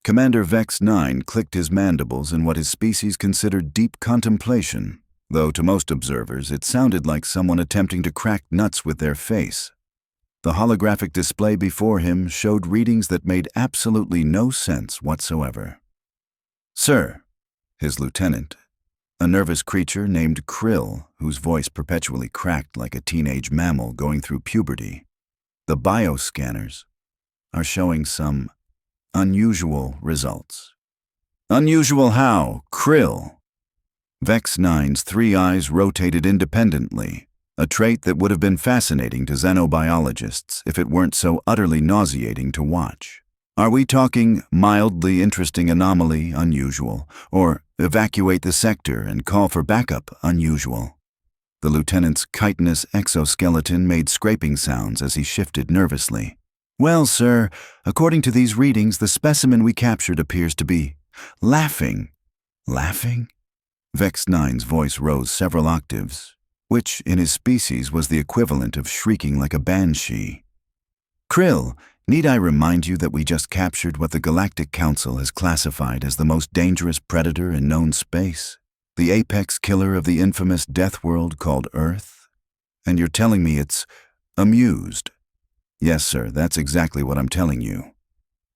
Commander Vex-Nine clicked his mandibles in what his species considered deep contemplation, though to most observers it sounded like someone attempting to crack nuts with their face. The holographic display before him showed readings that made absolutely no sense whatsoever. "Sir," his lieutenant, a nervous creature named Krill, whose voice perpetually cracked like a teenage mammal going through puberty, "the bioscanners are showing some unusual results." "Unusual how, Krill?" Vex-Nine's three eyes rotated independently, a trait that would have been fascinating to xenobiologists if it weren't so utterly nauseating to watch. "Are we talking mildly interesting anomaly unusual, or evacuate the sector and call for backup unusual?" The lieutenant's chitinous exoskeleton made scraping sounds as he shifted nervously. "Well, sir, according to these readings, the specimen we captured appears to be laughing." "Laughing?" Vex-Nine's voice rose several octaves, which in his species was the equivalent of shrieking like a banshee. "Krill, need I remind you that we just captured what the Galactic Council has classified as the most dangerous predator in known space, the apex killer of the infamous death world called Earth? And you're telling me it's amused?" "Yes, sir, that's exactly what I'm telling you."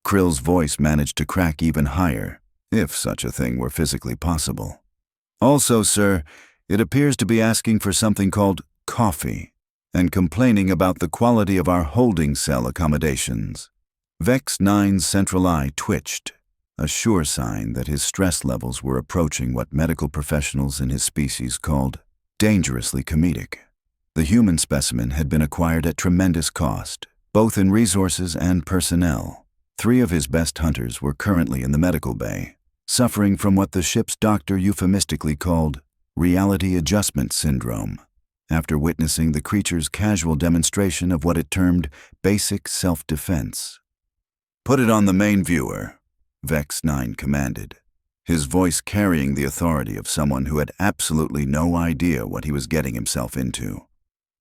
Krill's voice managed to crack even higher, if such a thing were physically possible. "Also, sir, it appears to be asking for something called coffee, and complaining about the quality of our holding cell accommodations." Vex-Nine's central eye twitched, a sure sign that his stress levels were approaching what medical professionals in his species called dangerously comedic. The human specimen had been acquired at tremendous cost, both in resources and personnel. 3 of his best hunters were currently in the medical bay, suffering from what the ship's doctor euphemistically called reality adjustment syndrome, after witnessing the creature's casual demonstration of what it termed basic self-defense. "Put it on the main viewer," Vex-Nine commanded, his voice carrying the authority of someone who had absolutely no idea what he was getting himself into.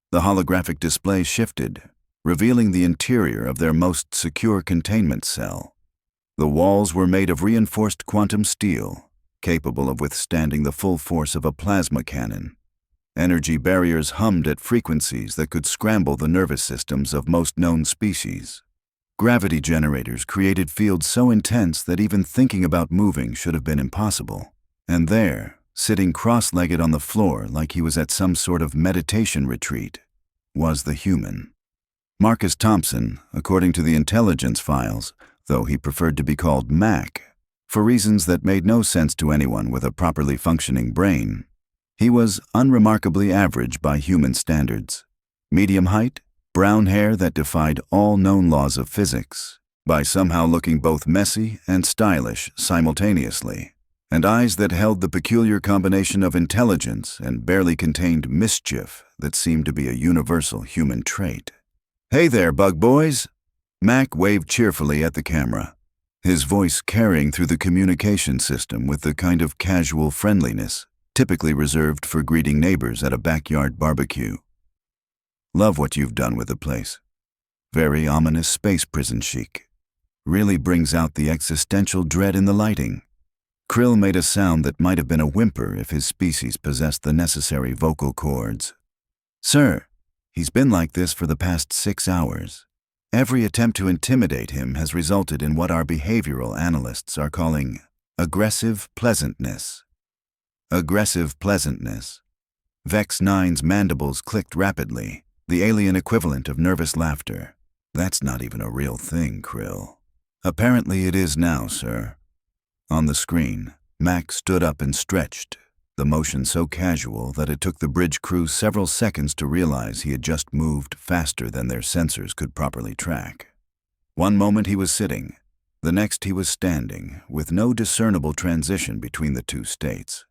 The holographic display shifted, revealing the interior of their most secure containment cell. The walls were made of reinforced quantum steel, capable of withstanding the full force of a plasma cannon. Energy barriers hummed at frequencies that could scramble the nervous systems of most known species. Gravity generators created fields so intense that even thinking about moving should have been impossible. And there, sitting cross-legged on the floor like he was at some sort of meditation retreat, was the human. Marcus Thompson, according to the intelligence files, though he preferred to be called Mac, for reasons that made no sense to anyone with a properly functioning brain. He was unremarkably average by human standards. Medium height, brown hair that defied all known laws of physics, by somehow looking both messy and stylish simultaneously, and eyes that held the peculiar combination of intelligence and barely contained mischief that seemed to be a universal human trait. "Hey there, bug boys!" Mac waved cheerfully at the camera, his voice carrying through the communication system with the kind of casual friendliness typically reserved for greeting neighbors at a backyard barbecue. "Love what you've done with the place. Very ominous space prison chic. Really brings out the existential dread in the lighting." Krill made a sound that might have been a whimper if his species possessed the necessary vocal cords. "Sir, he's been like this for the past 6 hours. Every attempt to intimidate him has resulted in what our behavioral analysts are calling aggressive pleasantness." Aggressive pleasantness. Vex-Nine's mandibles clicked rapidly, the alien equivalent of nervous laughter. "That's not even a real thing, Krill." "Apparently it is now, sir." On the screen, Mac stood up and stretched, the motion so casual that it took the bridge crew several seconds to realize he had just moved faster than their sensors could properly track. One moment he was sitting, the next he was standing, with no discernible transition between the two states.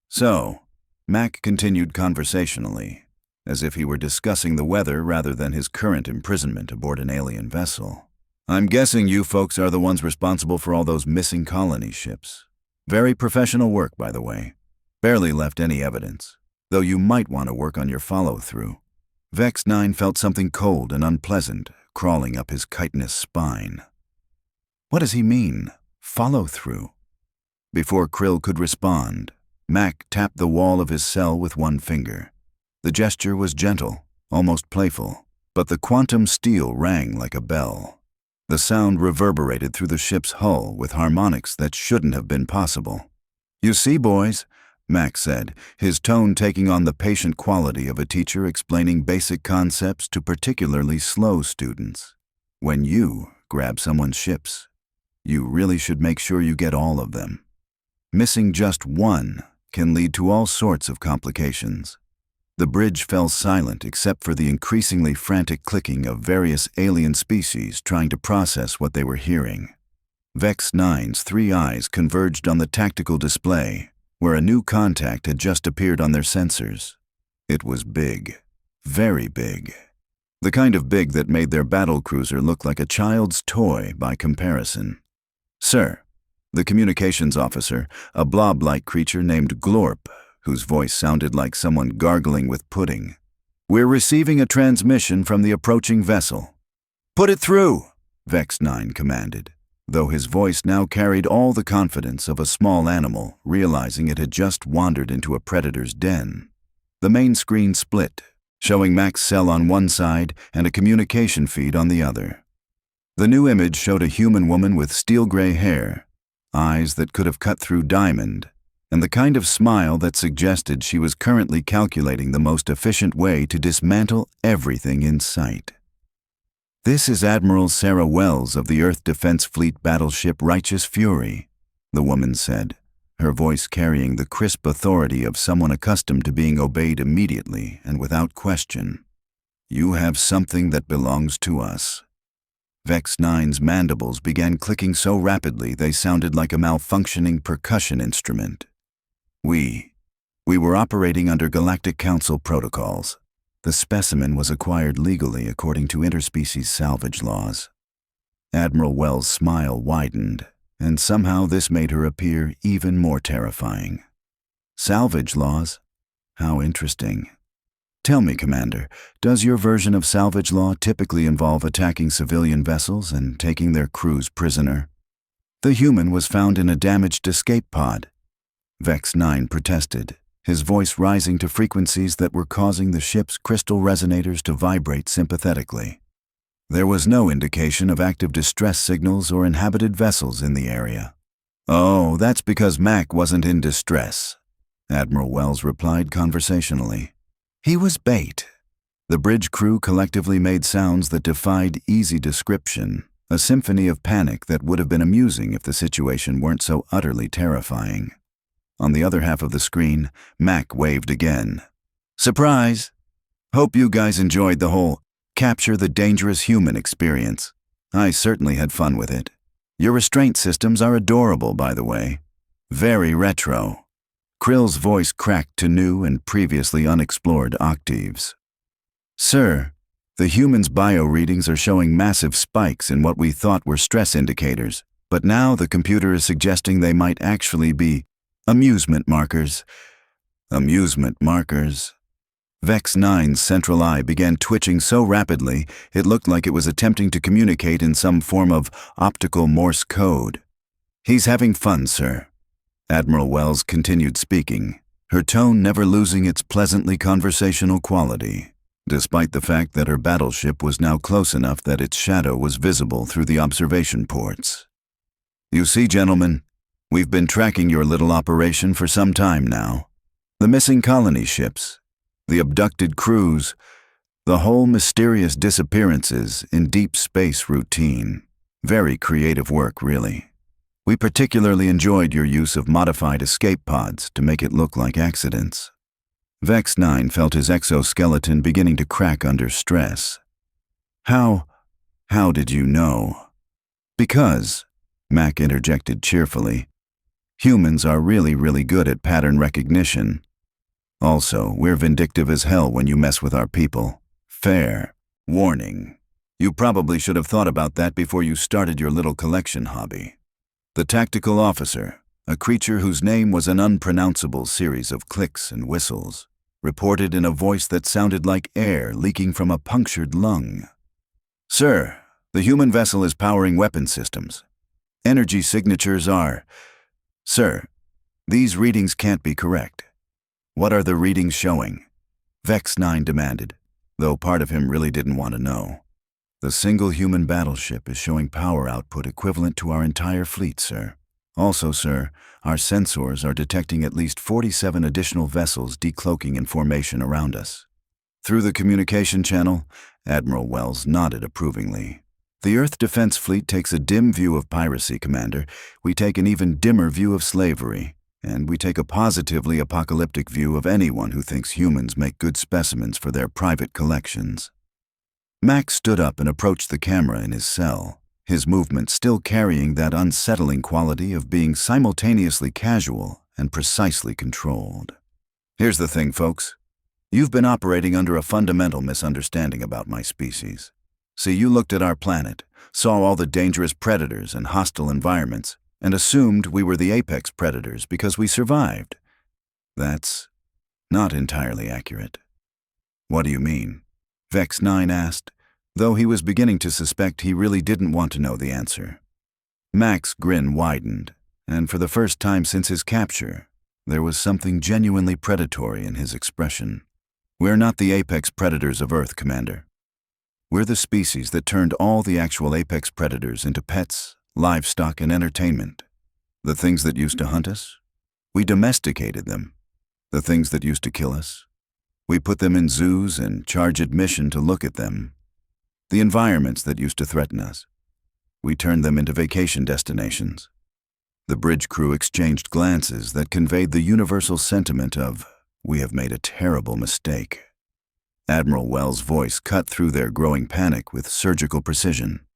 "So," Mac continued conversationally, as if he were discussing the weather rather than his current imprisonment aboard an alien vessel, "I'm guessing you folks are the ones responsible for all those missing colony ships. Very professional work, by the way. Barely left any evidence, though you might want to work on your follow-through." Vex-Nine felt something cold and unpleasant crawling up his chitinous spine. What does he mean, Follow-through. Before Krill could respond, Mac tapped the wall of his cell with one finger. The gesture was gentle, almost playful, but the quantum steel rang like a bell. The sound reverberated through the ship's hull with harmonics that shouldn't have been possible. "You see, boys," Mac said, his tone taking on the patient quality of a teacher explaining basic concepts to particularly slow students. "When you grab someone's ships, you really should make sure you get all of them. Missing just one can lead to all sorts of complications." The bridge fell silent except for the increasingly frantic clicking of various alien species trying to process what they were hearing. Vex-Nine's 3 eyes converged on the tactical display, where a new contact had just appeared on their sensors. It was big, very big. The kind of big that made their battlecruiser look like a child's toy by comparison. "Sir," the communications officer, a blob-like creature named Glorp, whose voice sounded like someone gargling with pudding. "We're receiving a transmission from the approaching vessel." "Put it through," Vex-Nine commanded, though his voice now carried all the confidence of a small animal realizing it had just wandered into a predator's den. The main screen split, showing Mac's cell on one side and a communication feed on the other. The new image showed a human woman with steel-gray hair, eyes that could have cut through diamond, and the kind of smile that suggested she was currently calculating the most efficient way to dismantle everything in sight. "This is Admiral Sarah Wells of the Earth Defense Fleet battleship Righteous Fury," the woman said, her voice carrying the crisp authority of someone accustomed to being obeyed immediately and without question. "You have something that belongs to us." Vex-Nine's mandibles began clicking so rapidly they sounded like a malfunctioning percussion instrument. We were operating under Galactic Council protocols. The specimen was acquired legally according to interspecies salvage laws. Admiral Wells' smile widened, and somehow this made her appear even more terrifying. "Salvage laws? How interesting. Tell me, Commander, does your version of salvage law typically involve attacking civilian vessels and taking their crews prisoner?" "The human was found in a damaged escape pod," Vex-Nine protested, his voice rising to frequencies that were causing the ship's crystal resonators to vibrate sympathetically. There was no indication of active distress signals or inhabited vessels in the area. "Oh, that's because Mac wasn't in distress," Admiral Wells replied conversationally. "He was bait." The bridge crew collectively made sounds that defied easy description, a symphony of panic that would have been amusing if the situation weren't so utterly terrifying. On the other half of the screen, Mac waved again. "Surprise! Hope you guys enjoyed the whole capture the dangerous human experience. I certainly had fun with it. Your restraint systems are adorable, by the way. Very retro." Krill's voice cracked to new and previously unexplored octaves. "Sir, the human's bio-readings are showing massive spikes in what we thought were stress indicators, but now the computer is suggesting they might actually be amusement markers." "Amusement markers?" Vex-Nine's central eye began twitching so rapidly it looked like it was attempting to communicate in some form of optical Morse code. "He's having fun, sir." Admiral Wells continued speaking, her tone never losing its pleasantly conversational quality, despite the fact that her battleship was now close enough that its shadow was visible through the observation ports. "You see, gentlemen, we've been tracking your little operation for some time now. The missing colony ships, the abducted crews, the whole mysterious disappearances in deep space routine. Very creative work, really. We particularly enjoyed your use of modified escape pods to make it look like accidents." Vex-Nine felt his exoskeleton beginning to crack under stress. How did you know?" "Because," Mac interjected cheerfully, "humans are really good at pattern recognition. Also, we're vindictive as hell when you mess with our people. Fair warning. You probably should have thought about that before you started your little collection hobby." The tactical officer, a creature whose name was an unpronounceable series of clicks and whistles, reported in a voice that sounded like air leaking from a punctured lung. "Sir, the human vessel is powering weapon systems. Energy signatures are... Sir, these readings can't be correct. What are the readings showing? Vex-Nine demanded, though part of him really didn't want to know. The single human battleship is showing power output equivalent to our entire fleet, sir. Also, sir, our sensors are detecting at least 47 additional vessels decloaking in formation around us. Through the communication channel, Admiral Wells nodded approvingly. The Earth Defense Fleet takes a dim view of piracy, Commander. We take an even dimmer view of slavery. And we take a positively apocalyptic view of anyone who thinks humans make good specimens for their private collections. Mac stood up and approached the camera in his cell, his movement still carrying that unsettling quality of being simultaneously casual and precisely controlled. Here's the thing, folks. You've been operating under a fundamental misunderstanding about my species. See, you looked at our planet, saw all the dangerous predators and hostile environments, and assumed we were the apex predators because we survived. That's not entirely accurate. What do you mean? Vex-Nine asked, though he was beginning to suspect he really didn't want to know the answer. Mac's grin widened, and for the first time since his capture, there was something genuinely predatory in his expression. We're not the apex predators of Earth, Commander. We're the species that turned all the actual apex predators into pets, livestock, and entertainment. The things that used to hunt us, we domesticated them. The things that used to kill us, we put them in zoos and charge admission to look at them. The environments that used to threaten us, we turned them into vacation destinations. The bridge crew exchanged glances that conveyed the universal sentiment of, we have made a terrible mistake. Admiral Wells' voice cut through their growing panic with surgical precision.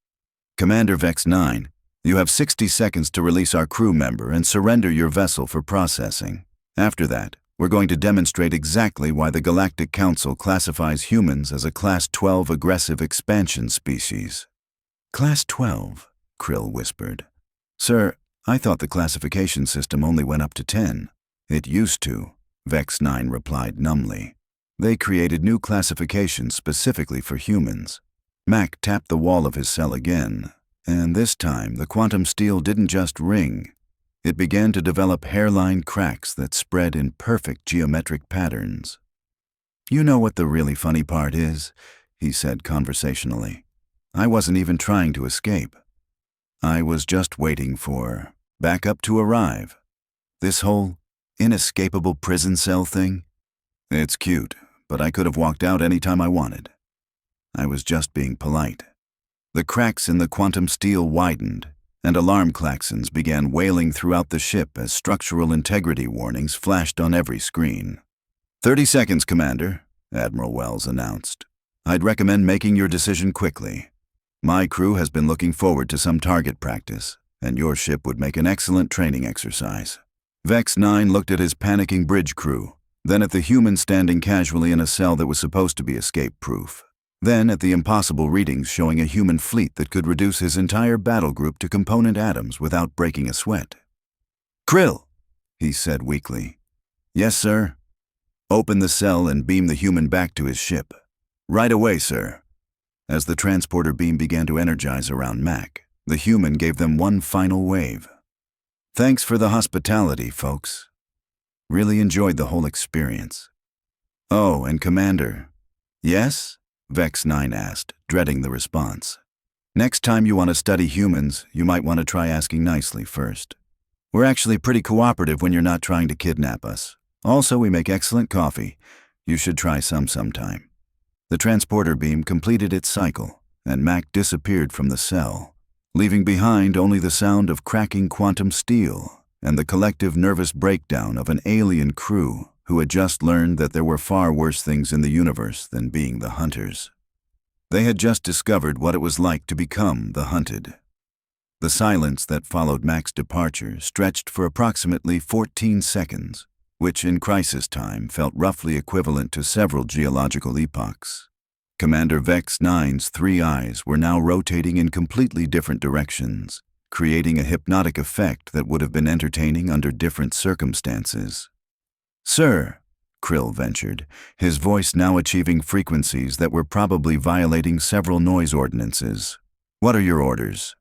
Commander Vex-Nine, you have 60 seconds to release our crew member and surrender your vessel for processing. After that, we're going to demonstrate exactly why the Galactic Council classifies humans as a Class 12 aggressive expansion species. Class 12, Krill whispered. Sir, I thought the classification system only went up to 10. It used to, Vex-Nine replied numbly. They created new classifications specifically for humans. Mac tapped the wall of his cell again, and this time the quantum steel didn't just ring. It began to develop hairline cracks that spread in perfect geometric patterns. You know what the really funny part is, he said conversationally. I wasn't even trying to escape. I was just waiting for backup to arrive. This whole inescapable prison cell thing? It's cute, but I could have walked out any time I wanted. I was just being polite. The cracks in the quantum steel widened, and alarm klaxons began wailing throughout the ship as structural integrity warnings flashed on every screen. 30 seconds, Commander, Admiral Wells announced. I'd recommend making your decision quickly. My crew has been looking forward to some target practice, and your ship would make an excellent training exercise. Vex-Nine looked at his panicking bridge crew, then at the human standing casually in a cell that was supposed to be escape-proof. Then at the impossible readings showing a human fleet that could reduce his entire battle group to component atoms without breaking a sweat. Krill, he said weakly. Yes, sir. Open the cell and beam the human back to his ship. Right away, sir. As the transporter beam began to energize around Mac, the human gave them one final wave. Thanks for the hospitality, folks. Really enjoyed the whole experience. Oh, and Commander. Yes? Vex-Nine asked, dreading the response. Next time you want to study humans, you might want to try asking nicely first. We're actually pretty cooperative when you're not trying to kidnap us. Also, we make excellent coffee. You should try some sometime. The transporter beam completed its cycle, and Mac disappeared from the cell, leaving behind only the sound of cracking quantum steel and the collective nervous breakdown of an alien crew who had just learned that there were far worse things in the universe than being the hunters. They had just discovered what it was like to become the hunted. The silence that followed Mac's departure stretched for approximately 14 seconds, which in crisis time felt roughly equivalent to several geological epochs. Commander Vex-Nine's three eyes were now rotating in completely different directions, creating a hypnotic effect that would have been entertaining under different circumstances. Sir, Krill ventured, his voice now achieving frequencies that were probably violating several noise ordinances. What are your orders?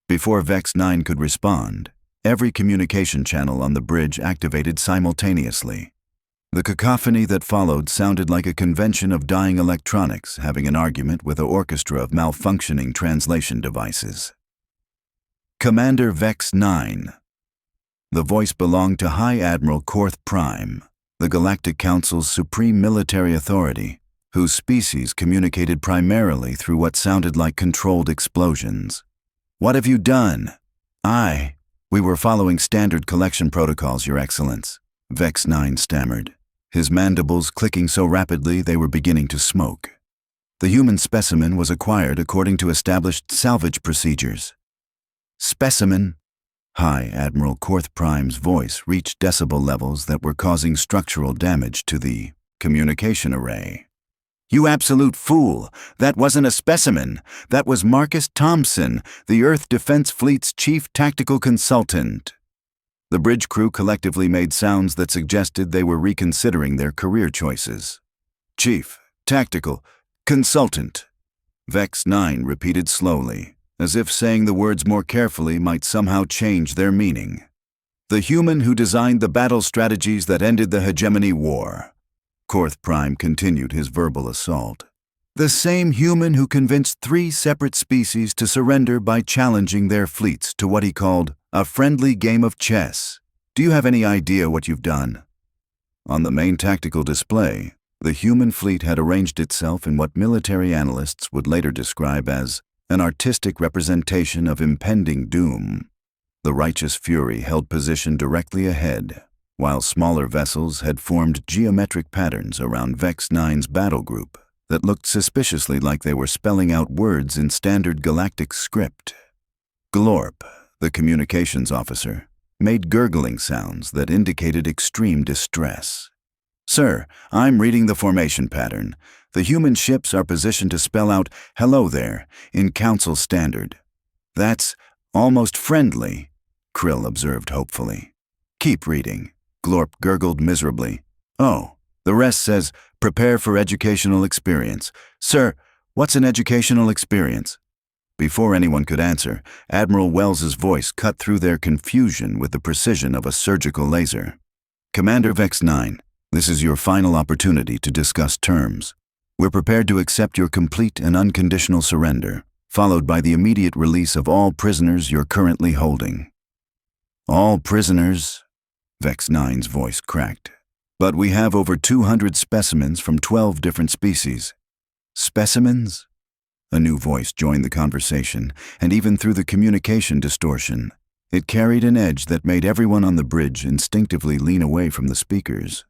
Before Vex-9 could respond, every communication channel on the bridge activated simultaneously. The cacophony that followed sounded like a convention of dying electronics having an argument with an orchestra of malfunctioning translation devices. Commander Vex-9. The voice belonged to High Admiral Korth Prime, the Galactic Council's supreme military authority, whose species communicated primarily through what sounded like controlled explosions. "What have you done?" We were following standard collection protocols, Your Excellence," Vex-9 stammered, his mandibles clicking so rapidly they were beginning to smoke. The human specimen was acquired according to established salvage procedures. "Specimen?" High Admiral Korth Prime's voice reached decibel levels that were causing structural damage to the communication array. "You absolute fool! That wasn't a specimen! That was Mac Thompson, the Earth Defense Fleet's chief tactical consultant." The bridge crew collectively made sounds that suggested they were reconsidering their career choices. "Chief, tactical, consultant," Vex-9 repeated slowly, as if saying the words more carefully might somehow change their meaning. "The human who designed the battle strategies that ended the hegemony war." Korth Prime continued his verbal assault. "The same human who convinced 3 separate species to surrender by challenging their fleets to what he called a friendly game of chess. Do you have any idea what you've done?" On the main tactical display, the human fleet had arranged itself in what military analysts would later describe as an artistic representation of impending doom. The righteous fury held position directly ahead, while smaller vessels had formed geometric patterns around Vex-9's battle group that looked suspiciously like they were spelling out words in standard galactic script. Glorp, the communications officer, made gurgling sounds that indicated extreme distress. "Sir, I'm reading the formation pattern. The human ships are positioned to spell out 'Hello there' in Council Standard." "That's almost friendly," Krill observed hopefully. "Keep reading," Glorp gurgled miserably. "Oh, the rest says, 'Prepare for educational experience.' Sir, what's an educational experience?" Before anyone could answer, Admiral Wells's voice cut through their confusion with the precision of a surgical laser. "Commander Vex-9, this is your final opportunity to discuss terms. We're prepared to accept your complete and unconditional surrender, followed by the immediate release of all prisoners you're currently holding." "All prisoners?" Vex-9's voice cracked. "But we have over 200 specimens from 12 different species." "Specimens?" A new voice joined the conversation, and even through the communication distortion, it carried an edge that made everyone on the bridge instinctively lean away from the speakers.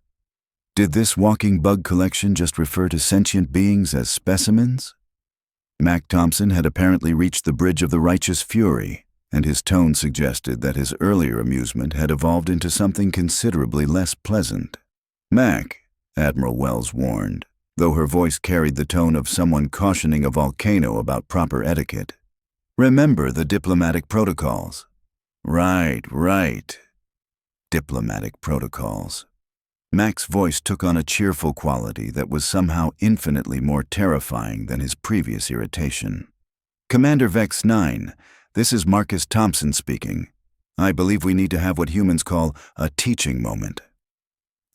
Did this walking bug collection just refer to sentient beings as specimens? Mac Thompson had apparently reached the bridge of the righteous fury, and his tone suggested that his earlier amusement had evolved into something considerably less pleasant. "Mac," Admiral Wells warned, though her voice carried the tone of someone cautioning a volcano about proper etiquette. "Remember the diplomatic protocols." Right. Diplomatic protocols. Mac's voice took on a cheerful quality that was somehow infinitely more terrifying than his previous irritation. "Commander Vex-9, this is Mac Thompson speaking. I believe we need to have what humans call a teaching moment."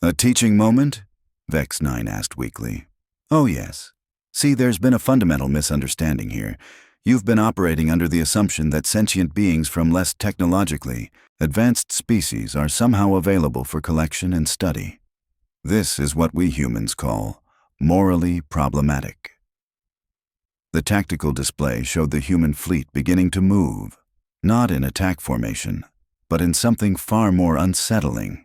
"A teaching moment?" Vex-9 asked weakly. "Oh yes. See, there's been a fundamental misunderstanding here. You've been operating under the assumption that sentient beings from less technologically advanced species are somehow available for collection and study. This is what we humans call morally problematic." The tactical display showed the human fleet beginning to move, not in attack formation, but in something far more unsettling.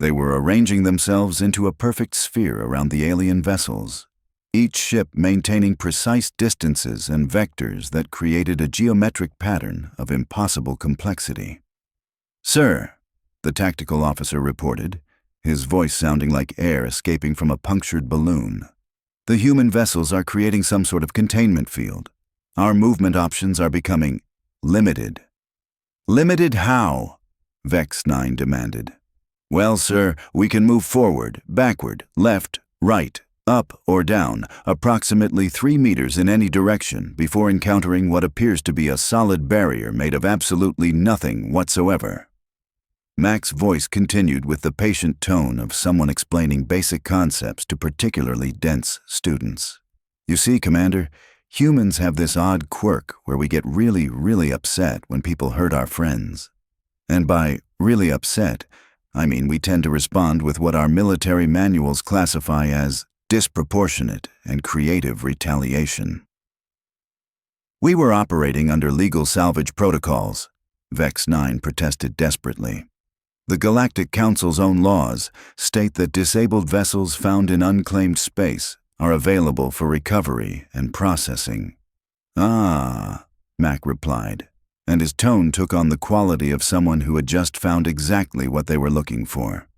They were arranging themselves into a perfect sphere around the alien vessels, each ship maintaining precise distances and vectors that created a geometric pattern of impossible complexity. "Sir," the tactical officer reported, his voice sounding like air escaping from a punctured balloon, "the human vessels are creating some sort of containment field. Our movement options are becoming limited." "Limited how?" Vex-9 demanded. "Well, sir, we can move forward, backward, left, right, up or down, approximately 3 meters in any direction before encountering what appears to be a solid barrier made of absolutely nothing whatsoever. Mac's voice continued with the patient tone of someone explaining basic concepts to particularly dense students. You see, Commander, humans have this odd quirk where we get really upset when people hurt our friends. And by really upset, I mean we tend to respond with what our military manuals classify as disproportionate and creative retaliation. We were operating under legal salvage protocols, Vex-Nine protested desperately. The Galactic Council's own laws state that disabled vessels found in unclaimed space are available for recovery and processing. Ah, Mac replied, and his tone took on the quality of someone who had just found exactly what they were looking for.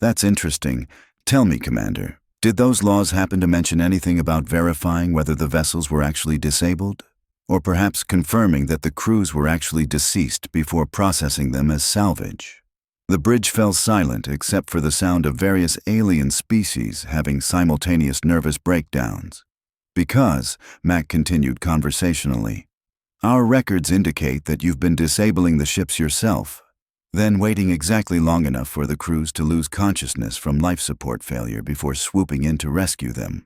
That's interesting. Tell me, Commander, did those laws happen to mention anything about verifying whether the vessels were actually disabled? Or perhaps confirming that the crews were actually deceased before processing them as salvage? The bridge fell silent except for the sound of various alien species having simultaneous nervous breakdowns. Because, Mac continued conversationally, our records indicate that you've been disabling the ships yourself, then waiting exactly long enough for the crews to lose consciousness from life support failure before swooping in to rescue them.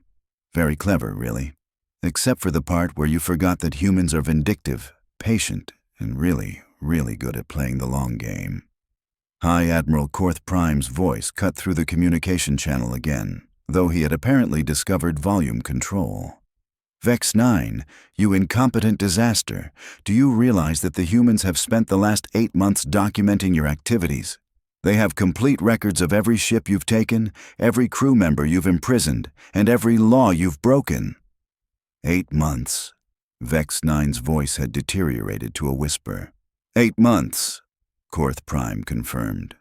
Very clever, really. Except for the part where you forgot that humans are vindictive, patient, and really good at playing the long game. High Admiral Korth Prime's voice cut through the communication channel again, though he had apparently discovered volume control. Vex-Nine, you incompetent disaster, do you realize that the humans have spent the last 8 months documenting your activities? They have complete records of every ship you've taken, every crew member you've imprisoned, and every law you've broken. 8 months. Vex-Nine's voice had deteriorated to a whisper. 8 months. Korth Prime confirmed.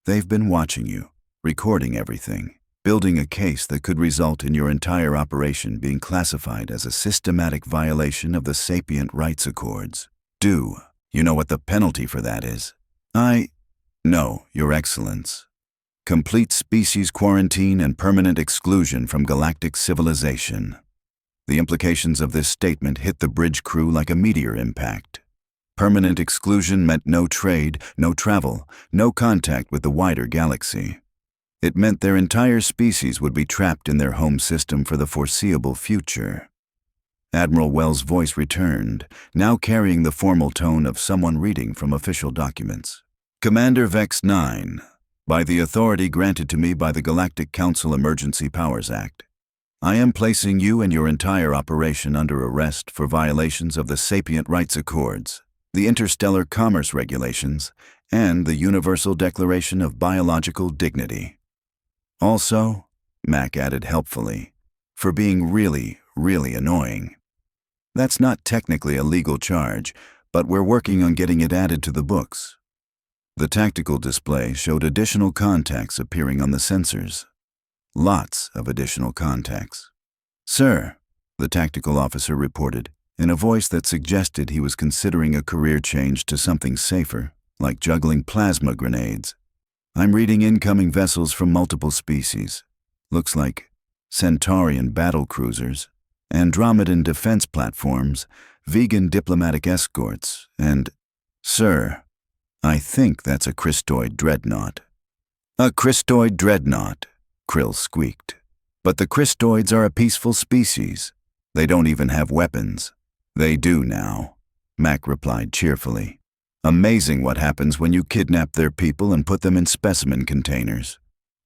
They've been watching you, recording everything, building a case that could result in your entire operation being classified as a systematic violation of the Sapient Rights Accords. Do you know what the penalty for that is? No, Your Excellence. Complete species quarantine and permanent exclusion from galactic civilization. The implications of this statement hit the bridge crew like a meteor impact. Permanent exclusion meant no trade, no travel, no contact with the wider galaxy. It meant their entire species would be trapped in their home system for the foreseeable future. Admiral Wells' voice returned, now carrying the formal tone of someone reading from official documents. Commander Vex-Nine, by the authority granted to me by the Galactic Council Emergency Powers Act, I am placing you and your entire operation under arrest for violations of the Sapient Rights Accords, the Interstellar Commerce Regulations, and the Universal Declaration of Biological Dignity. Also, Mac added helpfully, for being really annoying. That's not technically a legal charge, but we're working on getting it added to the books. The tactical display showed additional contacts appearing on the sensors. Lots of additional contacts. Sir, the tactical officer reported, in a voice that suggested he was considering a career change to something safer, like juggling plasma grenades. I'm reading incoming vessels from multiple species. Looks like Centaurian battle cruisers, Andromedan defense platforms, vegan diplomatic escorts, and, sir, I think that's a Christoid dreadnought. A Christoid dreadnought, Krill squeaked. But the Christoids are a peaceful species. They don't even have weapons. They do now, Mac replied cheerfully. Amazing what happens when you kidnap their people and put them in specimen containers.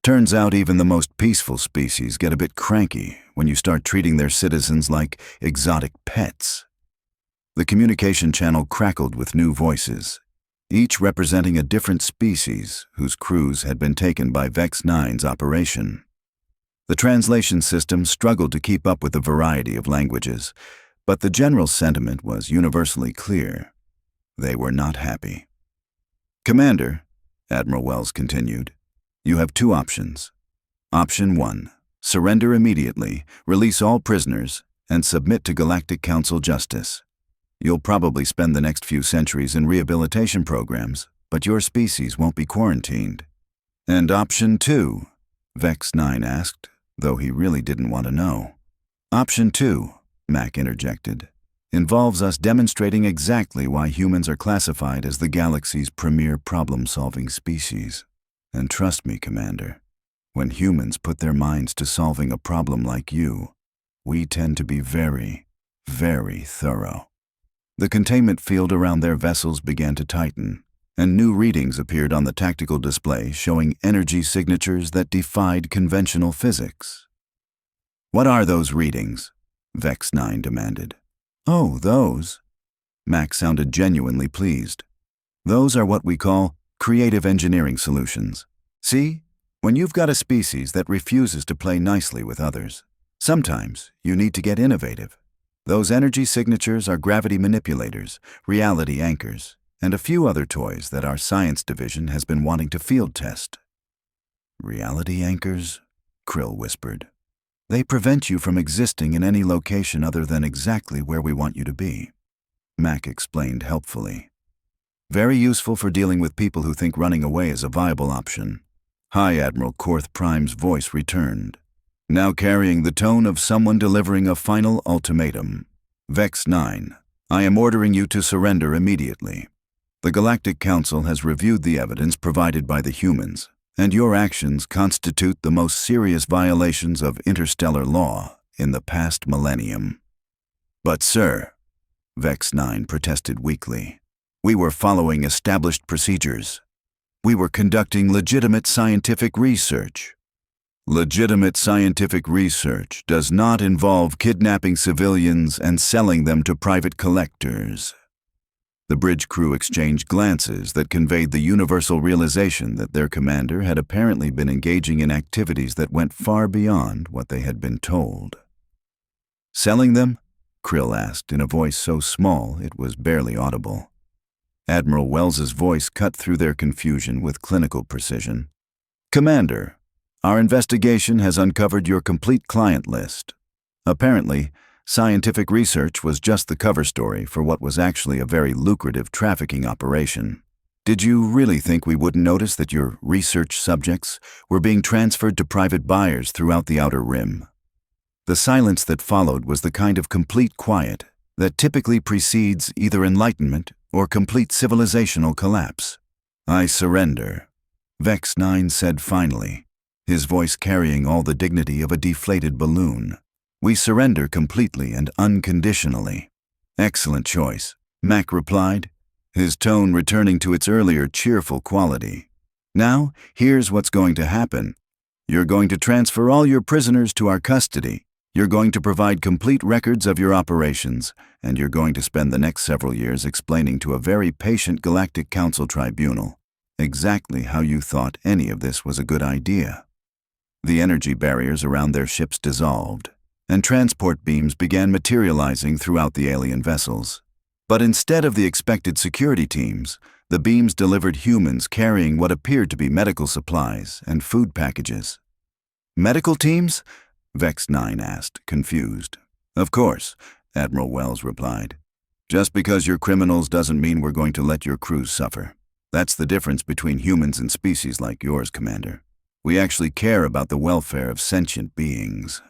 Turns out even the most peaceful species get a bit cranky when you start treating their citizens like exotic pets. The communication channel crackled with new voices, each representing a different species whose crews had been taken by Vex-Nine's operation. The translation system struggled to keep up with the variety of languages, but the general sentiment was universally clear. They were not happy. Commander, Admiral Wells continued, you have 2 options. Option 1, surrender immediately, release all prisoners, and submit to Galactic Council justice. You'll probably spend the next few centuries in rehabilitation programs, but your species won't be quarantined. And option 2, Vex-Nine asked, though he really didn't want to know. Option 2, Mac interjected, involves us demonstrating exactly why humans are classified as the galaxy's premier problem-solving species. And trust me, Commander, when humans put their minds to solving a problem like you, we tend to be very, very thorough. The containment field around their vessels began to tighten, and new readings appeared on the tactical display showing energy signatures that defied conventional physics. "What are those readings?" Vex-Nine demanded. "Oh, those." Mac sounded genuinely pleased. "Those are what we call creative engineering solutions. See, when you've got a species that refuses to play nicely with others, sometimes you need to get innovative. Those energy signatures are gravity manipulators, reality anchors, and a few other toys that our science division has been wanting to field test." "Reality anchors?" Krill whispered. "They prevent you from existing in any location other than exactly where we want you to be," Mac explained helpfully. "Very useful for dealing with people who think running away is a viable option." High Admiral Korth Prime's voice returned, now carrying the tone of someone delivering a final ultimatum. "Vex-Nine, I am ordering you to surrender immediately. The Galactic Council has reviewed the evidence provided by the humans, and your actions constitute the most serious violations of interstellar law in the past millennium." "But sir," Vex-Nine protested weakly, "we were following established procedures. We were conducting legitimate scientific research." "Legitimate scientific research does not involve kidnapping civilians and selling them to private collectors." The bridge crew exchanged glances that conveyed the universal realization that their commander had apparently been engaging in activities that went far beyond what they had been told. "Selling them?" Krill asked in a voice so small it was barely audible. Admiral Wells's voice cut through their confusion with clinical precision. "Commander, our investigation has uncovered your complete client list. Apparently, scientific research was just the cover story for what was actually a very lucrative trafficking operation. Did you really think we wouldn't notice that your research subjects were being transferred to private buyers throughout the Outer Rim?" The silence that followed was the kind of complete quiet that typically precedes either enlightenment or complete civilizational collapse. "I surrender," Vex-Nine said finally, his voice carrying all the dignity of a deflated balloon. "We surrender completely and unconditionally." "Excellent choice," Mac replied, his tone returning to its earlier cheerful quality. "Now, here's what's going to happen. You're going to transfer all your prisoners to our custody. You're going to provide complete records of your operations, and you're going to spend the next several years explaining to a very patient Galactic Council tribunal exactly how you thought any of this was a good idea." The energy barriers around their ships dissolved, and transport beams began materializing throughout the alien vessels. But instead of the expected security teams, the beams delivered humans carrying what appeared to be medical supplies and food packages. "Medical teams?" Vex-Nine asked, confused. "Of course," Admiral Wells replied. "Just because you're criminals doesn't mean we're going to let your crews suffer. That's the difference between humans and species like yours, Commander. We actually care about the welfare of sentient beings."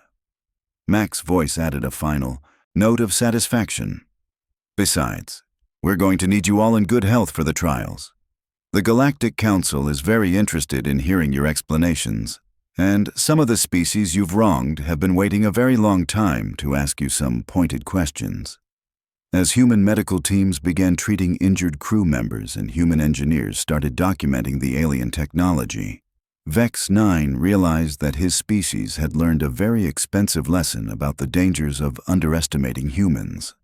Mac's voice added a final note of satisfaction. "Besides, we're going to need you all in good health for the trials. The Galactic Council is very interested in hearing your explanations, and some of the species you've wronged have been waiting a very long time to ask you some pointed questions." As human medical teams began treating injured crew members and human engineers started documenting the alien technology, Vex-Nine realized that his species had learned a very expensive lesson about the dangers of underestimating humans.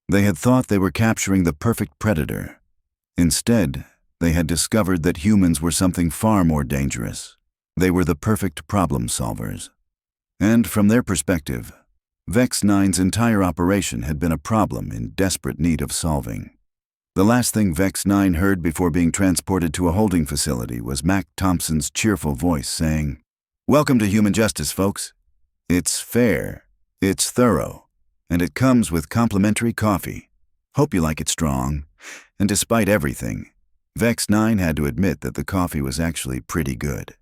They had thought they were capturing the perfect predator. Instead, they had discovered that humans were something far more dangerous. They were the perfect problem solvers. And from their perspective, Vex-Nine's entire operation had been a problem in desperate need of solving. The last thing Vex-Nine heard before being transported to a holding facility was Mac Thompson's cheerful voice saying, "Welcome to human justice, folks. It's fair, it's thorough, and it comes with complimentary coffee. Hope you like it strong." And despite everything, Vex-Nine had to admit that the coffee was actually pretty good.